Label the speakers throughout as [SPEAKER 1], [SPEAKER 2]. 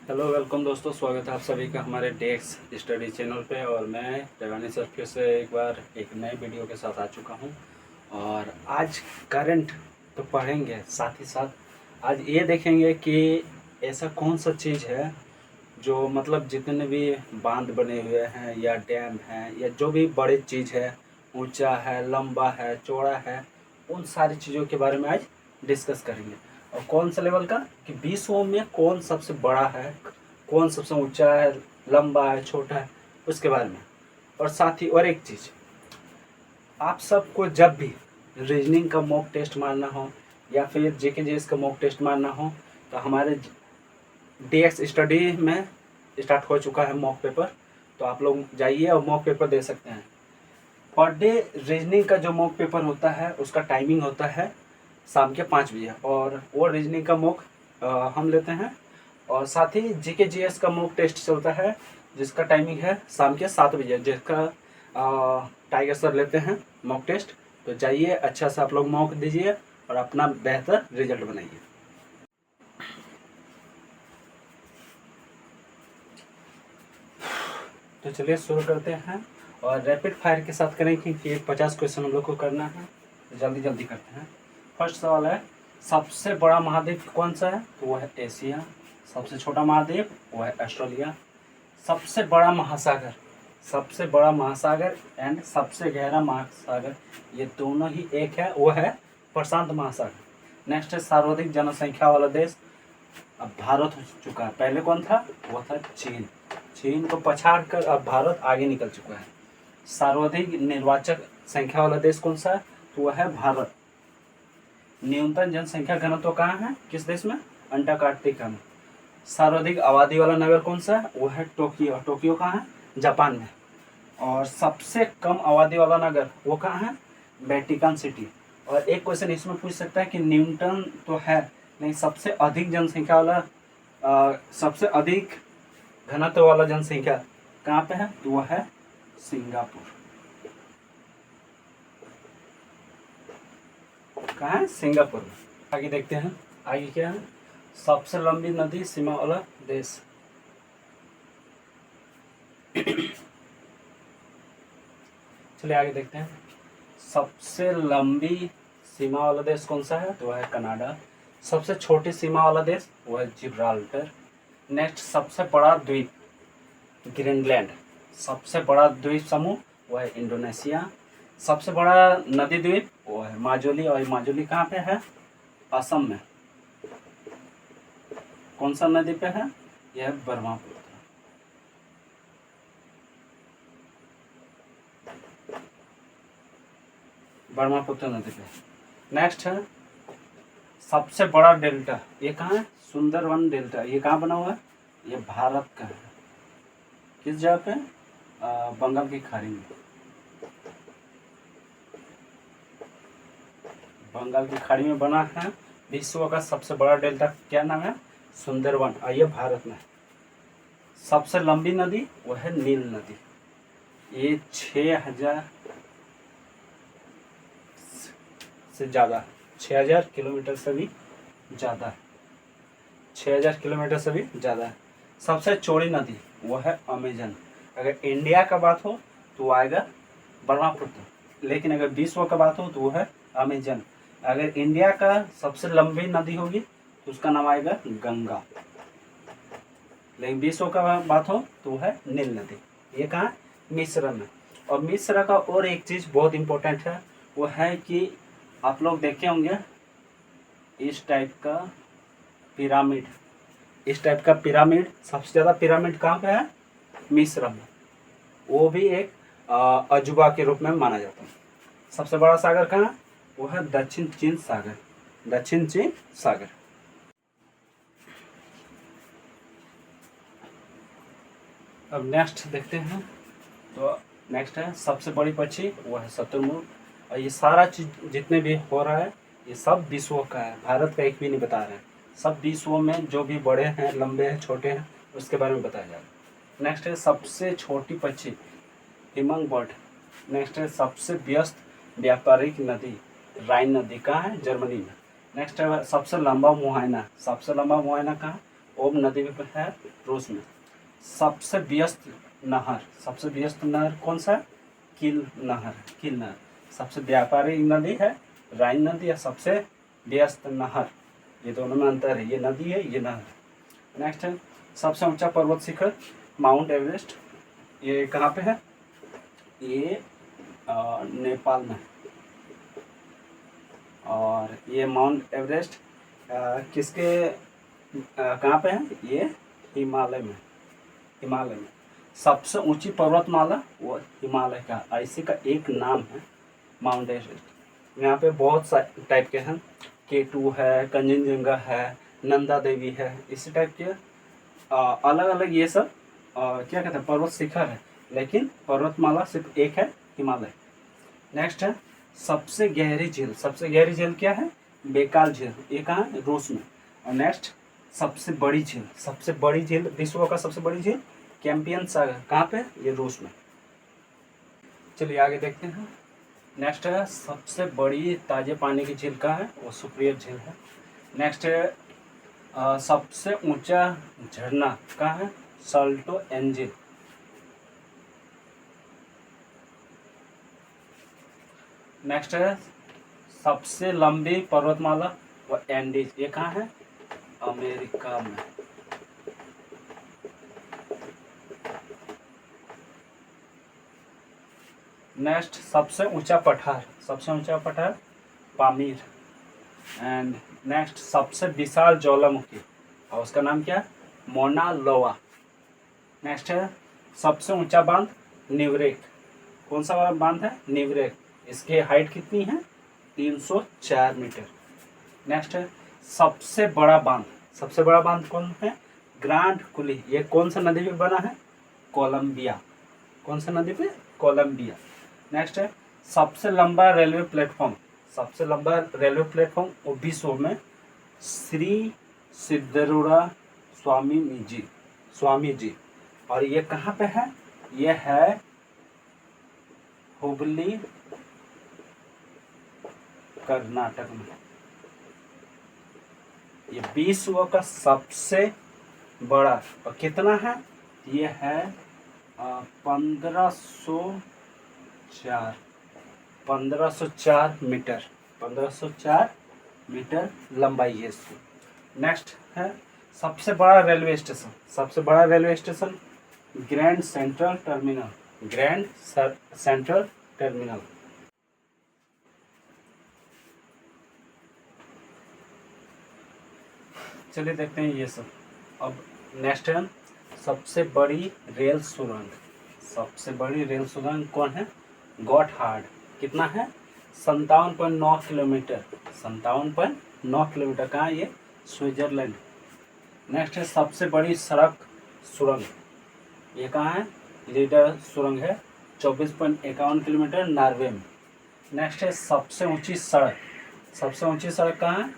[SPEAKER 1] Hello welcome दोस्तों, स्वागत है आप सभी का हमारे डेक्स स्टडी चैनल पे। और मैं रवानी सर फिर से एक बार एक नए वीडियो के साथ आ चुका हूँ। और आज करंट तो पढ़ेंगे, साथ ही साथ आज ये देखेंगे कि ऐसा कौन सा चीज़ है जो मतलब जितने भी बांध बने हुए हैं या डैम हैं या जो भी बड़ी चीज़ है, ऊंचा है, लंबा है, चौड़ा है, उन सारी चीज़ों के बारे में आज डिस्कस करेंगे। और कौन सा लेवल का कि विश्व में कौन सबसे बड़ा है, कौन सबसे ऊंचा है, लंबा है, छोटा है, उसके बारे में। और साथ ही और एक चीज़, आप सबको जब भी रीजनिंग का मॉक टेस्ट मारना हो या फिर जेके जेएस का मॉक टेस्ट मारना हो तो हमारे डीएक्स स्टडी में स्टार्ट हो चुका है मॉक पेपर। तो आप लोग जाइए और मॉक पेपर दे सकते हैं। पर डे रीजनिंग का जो मॉक पेपर होता है उसका टाइमिंग होता है शाम के 5 बजे, और वो रीजनिंग का मॉक हम लेते हैं। और साथ ही जीके जीएस का मॉक टेस्ट चलता है जिसका टाइमिंग है शाम के 7 बजे, जिसका टाइगर सर लेते हैं मॉक टेस्ट। तो जाइए, अच्छा से आप लोग मॉक दीजिए और अपना बेहतर रिजल्ट बनाइए। तो चलिए शुरू करते हैं और रैपिड फायर के साथ करें क्योंकि 50 क्वेश्चन हम लोग को करना है, तो जल्दी जल्दी करते हैं। फर्स्ट सवाल है, सबसे बड़ा महाद्वीप कौन सा है? तो वो है एशिया। सबसे छोटा महाद्वीप वो है ऑस्ट्रेलिया। सबसे बड़ा महासागर, सबसे बड़ा महासागर एंड सबसे गहरा महासागर, ये दोनों ही एक है, वो है प्रशांत महासागर। नेक्स्ट है सर्वाधिक जनसंख्या वाला देश। अब भारत हो चुका है, पहले कौन था? वो था चीन। चीन को पछाड़ कर अब भारत आगे निकल चुका है। सर्वाधिक निर्वाचक संख्या वाला देश कौन सा है? तो वह है भारत। न्यूनतम जनसंख्या घनत्व कहाँ है, किस देश में? अंटार्कटिका में। सर्वाधिक आबादी वाला नगर कौन सा है? वो है टोक्यो। टोक्यो कहाँ है? जापान में। और सबसे कम आबादी वाला नगर वो कहाँ है? Vatican city. और एक क्वेश्चन इसमें पूछ सकता है कि न्यूनतम तो है नहीं, सबसे अधिक जनसंख्या वाला सबसे अधिक घनत्व वाला जनसंख्या कहाँ पे है? तो वह है सिंगापुर। कहाँ है? सिंगापुर में। आगे देखते हैं, आगे क्या है? सबसे लंबी नदी सीमा वाला देश। चलिए आगे देखते हैं, सबसे लंबी सीमा वाला देश कौन सा है? तो वह है कनाडा। सबसे छोटी सीमा वाला देश वो है जिब्राल्टर। नेक्स्ट, सबसे बड़ा द्वीप ग्रीनलैंड। सबसे बड़ा द्वीप समूह वो है इंडोनेशिया। सबसे बड़ा नदी द्वीप वो है माजुली। और माजुली कहाँ पे है? असम में। कौन सा नदी पे है? यह ब्रह्मपुत्र। ब्रह्मपुत्र नदी पे। नेक्स्ट है, सबसे बड़ा डेल्टा, ये कहाँ है? सुंदरवन डेल्टा। ये कहाँ बना हुआ है? ये भारत का है। किस जगह पे? बंगाल की खाड़ी में। बंगाल की खाड़ी में बना है। विश्व का सबसे बड़ा डेल्टा क्या नाम है? सुंदरवन। और ये भारत में। सबसे लंबी नदी वो है नील नदी। ये 6000 से ज़्यादा, 6000 किलोमीटर से भी ज़्यादा है। 6000 किलोमीटर से भी ज़्यादा है। सबसे चौड़ी नदी वो है अमेजन। अगर इंडिया का बात हो तो वो आएगा ब्रह्मपुत्र, लेकिन अगर विश्व का बात हो तो वो है अमेजन। अगर इंडिया का सबसे लंबी नदी होगी तो उसका नाम आएगा गंगा, लेकिन विश्व का बात हो तो वो है नील नदी। ये कहाँ? मिस्र में। और मिस्र का और एक चीज़ बहुत इम्पोर्टेंट है, वो है कि आप लोग देखे होंगे इस टाइप का पिरामिड। इस टाइप का पिरामिड, सबसे ज़्यादा पिरामिड कहाँ पे है? मिस्र में। वो भी एक अजूबा के रूप में माना जाता है। सबसे बड़ा सागर कहाँ? वो है दक्षिण चीन सागर। दक्षिण चीन सागर। अब नेक्स्ट देखते हैं, तो नेक्स्ट है सबसे बड़ी पक्षी वो है शुतुरमुर्ग। और ये सारा चीज जितने भी हो रहा है ये सब विश्व का है, भारत का एक भी नहीं बता रहे हैं। सब विश्व में जो भी बड़े हैं, लंबे हैं, छोटे हैं, उसके बारे में बताया जा रहा है। नेक्स्ट है सबसे छोटी पक्षी हिमंग बर्ड। नेक्स्ट है सबसे व्यस्त व्यापारिक नदी राइन नदी। कहाँ है? जर्मनी में। नेक्स्ट है सबसे लंबा मुहायना। सबसे लंबा मुहायना कहाँ? ओब नदी भी है रूस में। सबसे व्यस्त नहर कौन सा है? किल नहर। सबसे व्यापारी नदी है राइन नदी है, सबसे व्यस्त नहर, ये दोनों में अंतर है, ये नदी है ये नहर। नेक्स्ट है सबसे ऊंचा पर्वत शिखर माउंट एवरेस्ट, ये कहाँ पे है? ये नेपाल में। और ये माउंट एवरेस्ट किसके कहाँ पे है? ये हिमालय में। सबसे ऊंची पर्वतमाला वो हिमालय का, ऐसे का एक नाम है माउंट एवरेस्ट। यहाँ पे बहुत सारे टाइप के हैं, K2 है, कंचनजंगा है, नंदा देवी है, इसी टाइप के अलग अलग ये सब क्या कहते हैं पर्वत शिखर है, लेकिन पर्वतमाला सिर्फ एक है, हिमालय। नेक्स्ट है सबसे गहरी झील क्या है? बेकाल झील, ये कहाँ है? रूस में। और नेक्स्ट सबसे बड़ी झील विश्व का सबसे बड़ी झील कैंपियन सागर, कहाँ पे? ये रूस में। चलिए आगे देखते हैं। नेक्स्ट है सबसे बड़ी ताजे पानी की झील कहाँ है? वो सुप्रियर झील है। नेक्स्ट है सबसे ऊंचा झरना कहाँ है? Salto angel. नेक्स्ट है सबसे लंबी पर्वतमाला वो एंडीज, ये कहाँ है? अमेरिका में। नेक्स्ट सबसे ऊंचा पठार पामीर। एंड नेक्स्ट सबसे विशाल ज्वालामुखी और उसका नाम क्या है? मोना लोआ। नेक्स्ट है सबसे ऊंचा बांध निवरेक, कौन सा वाला बांध है? निवरेक। इसकी हाइट कितनी है? 304 मीटर। नेक्स्ट है सबसे बड़ा बांध कौन है? ग्रांड कुली, ये कौन सा नदी पे बना है? कोलंबिया। कौन सा नदी पे? कोलंबिया। नेक्स्ट है सबसे लंबा रेलवे प्लेटफॉर्म वो विश्व में श्री सिद्धरूढ़ा स्वामी जी। और ये कहाँ पे है? ये है हुबली कर्नाटक में। ये विश्व का सबसे बड़ा और कितना है? ये है 1504 मीटर। 1504 मीटर लंबाई है इसकी। नेक्स्ट है सबसे बड़ा railway station grand central terminal. चलिए देखते हैं ये सब। अब नेक्स्ट है सबसे बड़ी रेल सुरंग कौन है? गॉटहार्ड। कितना है? 57.9 किलोमीटर। 57.9 किलोमीटर। कहाँ है ये? स्विट्जरलैंड। नेक्स्ट है सबसे बड़ी सड़क सुरंग, ये कहाँ है? लीडर सुरंग है, 24.51 किलोमीटर नॉर्वे में। नेक्स्ट है सबसे ऊंची सड़क कहाँ है?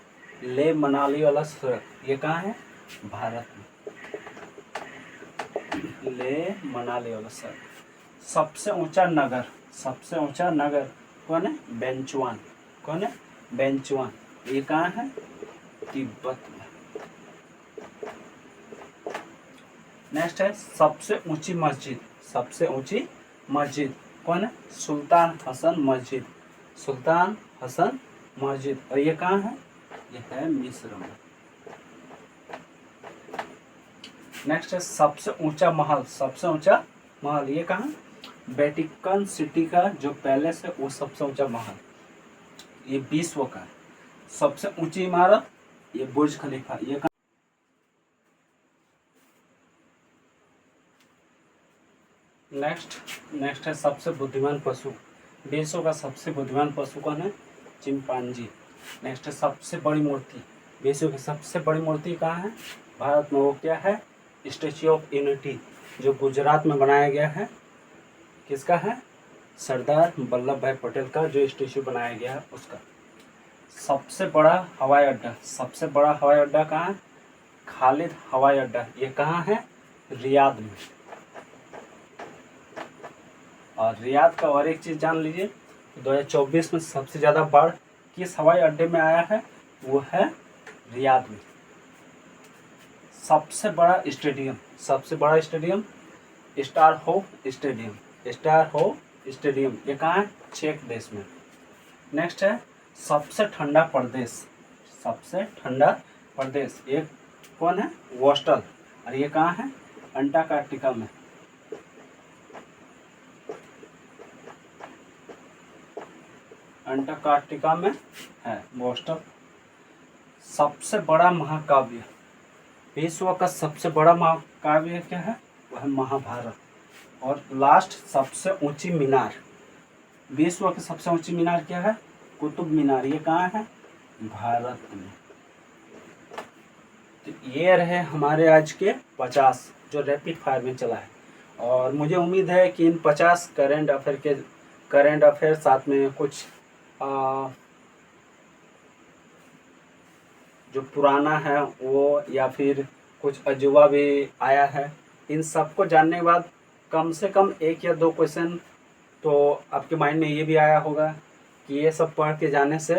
[SPEAKER 1] ले मनाली वाला सड़क, ये कहाँ है? भारत में। ले मनाली वाला सड़क। सबसे ऊंचा नगर कौन है? बेंचुआन। ये कहाँ है? तिब्बत में। नेक्स्ट है सबसे ऊंची मस्जिद कौन है? सुल्तान हसन मस्जिद। और ये कहाँ है? ये है मिस्र में। नेक्स्ट है सबसे ऊंचा महल, ये कहाँ? वेटिकन सिटी का जो पैलेस है वो सबसे ऊंचा महल, ये विश्व का है। सबसे ऊंची इमारत ये बुर्ज खलीफा, ये कहाँ? नेक्स्ट है सबसे बुद्धिमान पशु, विश्व का सबसे बुद्धिमान पशु कौन है? चिंपांजी। नेक्स्ट है सबसे बड़ी मूर्ति, विश्व की सबसे बड़ी मूर्ति कहाँ है? भारत में। वो क्या है? स्टैच्यू ऑफ यूनिटी, जो गुजरात में बनाया गया है। किसका है? सरदार वल्लभ भाई पटेल का जो स्टैच्यू बनाया गया है उसका। सबसे बड़ा हवाई अड्डा कहाँ है? खालिद हवाई अड्डा, ये कहाँ है? रियाद में। और रियाद का और एक चीज़ जान लीजिए, 2024 में सबसे ज़्यादा बाढ़ किस हवाई अड्डे में आया है? वो है रियाद में। सबसे बड़ा स्टेडियम स्टार हो स्टेडियम, ये कहाँ है? चेक देश में। नेक्स्ट है सबसे ठंडा प्रदेश, ये कौन है? वोस्टल, और ये कहाँ है? अंटार्कटिका में। अंटार्कटिका में है वोस्टल। सबसे बड़ा महाकाव्य, विश्व का सबसे बड़ा महाकाव्य क्या है? वह है महाभारत। और लास्ट सबसे ऊंची मीनार, विश्व की सबसे ऊंची मीनार क्या है? कुतुब मीनार, ये कहाँ है? भारत में। तो ये रहे हमारे आज के 50 जो रैपिड फायर में चला है। और मुझे उम्मीद है कि इन 50 करंट अफेयर साथ में कुछ जो पुराना है वो, या फिर कुछ अजूबा भी आया है, इन सबको जानने के बाद कम से कम 1 या 2 क्वेश्चन तो आपके माइंड में ये भी आया होगा कि ये सब पढ़ के जाने से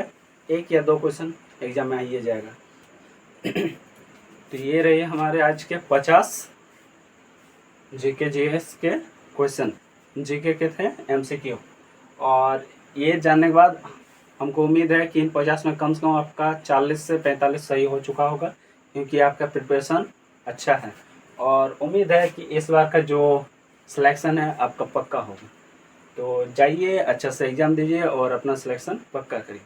[SPEAKER 1] 1 या 2 क्वेश्चन एग्जाम में आ ही जाएगा। तो ये रही हमारे आज के 50 जीके जीएस के क्वेश्चन, जीके के थे एमसीक्यू। और ये जानने के बाद हमको उम्मीद है कि इन 50 में कम से कम आपका 40 से 45 सही हो चुका होगा, क्योंकि आपका प्रिपरेशन अच्छा है। और उम्मीद है कि इस बार का जो सिलेक्शन है आपका पक्का होगा। तो जाइए, अच्छा से एग्ज़ाम दीजिए और अपना सिलेक्शन पक्का करिए।